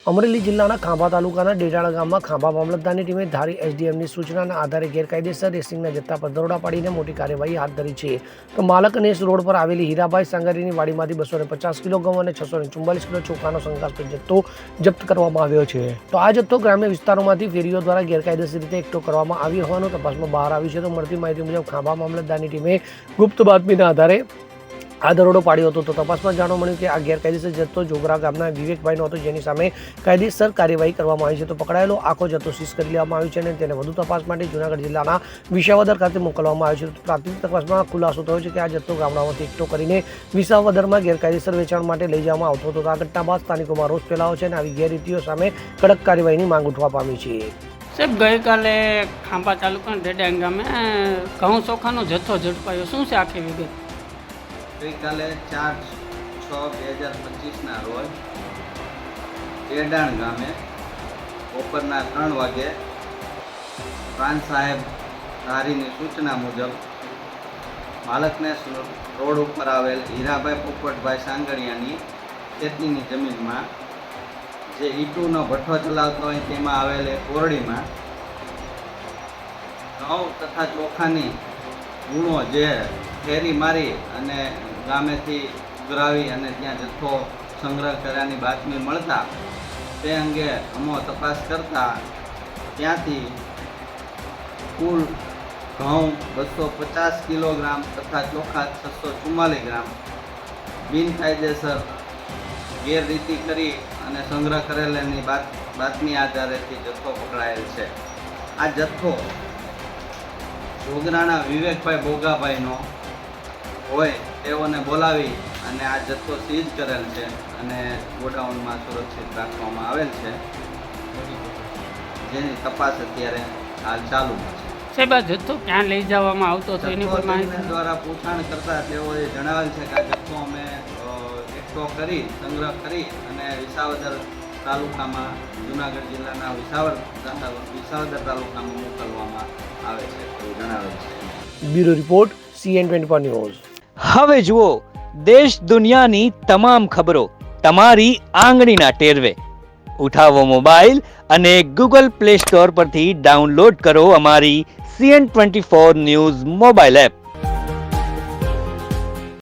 અમરેલી જિલ્લાના ખાંભા તાલુકાના ડેડાળા ગામમાં ખાંભા મામલતદારની ટીમે ધારી એસડીએમની સૂચનાના આધારે ગેરકાયદેસર રેસિંગના જથ્થા પર દરોડા પાડીને મોટી કાર્યવાહી હાથ ધરી છે. તો માલકનેસ રોડ પર આવેલી હીરાભાઈ સાંગારીની વાડીમાંથી 250 કિલો ઘઉં અને 644 કિલો ચોખાનો શંકાસ્પદ જથ્થો જપ્ત કરવામાં આવ્યો છે. તો આ જથ્થો ગ્રામ્ય વિસ્તારોમાંથી ફેરીઓ દ્વારા ગેરકાયદેસર રીતે એકઠો કરવામાં આવ્યો હોવાનું તપાસમાં બહાર આવ્યું છે. તો મળતી માહિતી મુજબ ખાંભા મામલતદારની ટીમે ગુપ્ત બાતમીના આધારે આ દરોડો પાડ્યો હતો. તો તપાસમાં જાણવા મળ્યું કે આ ગેરકાયદેસર જથ્થો જોગરા ગામના વિવેકભાઈનો હતો, જેની સામે કાયદેસર કાર્યવાહી કરવામાં આવી છે. તો પકડાયેલો આખો જથ્થો સીઝ કરી લેવામાં આવ્યો છે અને તેને વધુ તપાસ માટે જૂનાગઢ જિલ્લાના વિસાવદર ખાતે મોકલવામાં આવ્યો છે. પ્રાથમિક તપાસમાં ખુલાસો થયો છે કે આ જથ્થો ગામડામાંથી એકઠો કરીને વિસાવદરમાં ગેરકાયદેસર વેચાણ માટે લઈ જવામાં આવતો હતો. આ ઘટના બાદ સ્થાનિકોમાં રોષ ફેલાયો છે અને આવી ગેરરીતિઓ સામે કડક કાર્યવાહીની માંગ ઉઠવા પામી છે. સાહેબ, ગઈકાલે ખાંભા તાલુકાના ડેડાળા ગામે ઘઉં ચોખાનો જથ્થો ઝડપાયો. શું છે આખી વિગત? ગઈકાલે 4/6/2025ના રોજ ડેડાણ ગામે બપોરના 3 વાગે પ્રાંત સાહેબ ધારીની સૂચના મુજબ માલકનેસ રોડ ઉપર આવેલ હીરાભાઈ પોપટભાઈ સાંગળિયાની ખેતીની જમીનમાં જે ઈંટુનો ભઠ્ઠો ચલાવતો હોય તેમાં આવેલ એક ઓરડીમાં ઘઉં તથા ચોખાની ગુણો જે ફેરી મારી અને ગામેથી ઉઘરાવી અને ત્યાં જથ્થો સંગ્રહ કર્યાની બાતમી મળતા તે અંગે અમો તપાસ કરતા ત્યાંથી કુલ ઘઉં 250 કિલોગ્રામ તથા ચોખા 644 ગ્રામ બિનકાયદેસર ગેરરીતિ કરી અને સંગ્રહ કરેલાની બાતમી આધારેથી જથ્થો પકડાયેલ છે. આ જથ્થો જોગરાના વિવેકભાઈ બોગાભાઈનો હોય તેઓને બોલાવી અને આ જથ્થો સીઝ કરેલ છે અને ગોડાઉનમાં સુરક્ષિત રાખવામાં આવેલ છે, જેની તપાસ અત્યારે હાલ ચાલુ છે. સાહેબ, આ જથ્થો ક્યાં લઈ જવામાં આવતો હતો એની પર માહિતી દ્વારા પૂછાણ કરતા તેઓએ જણાવેલ છે કે આ જથ્થો અમે એકઠો કરી સંગ્રહ કરી અને વિસાવદર તાલુકામાં જૂનાગઢ જિલ્લાના વિસાવદર તાલુકામાં મોકલવામાં આવે છે એવું જણાવેલ છે. Bureau report CN24 news. હવે જુઓ દેશ દુનિયાની તમામ ખબરો તમારી આંગળીના ટેરવે. ઉઠાવો મોબાઈલ અને Google Play Store પરથી ડાઉનલોડ કરો અમારી CN24 ન્યૂઝ મોબાઈલ એપ.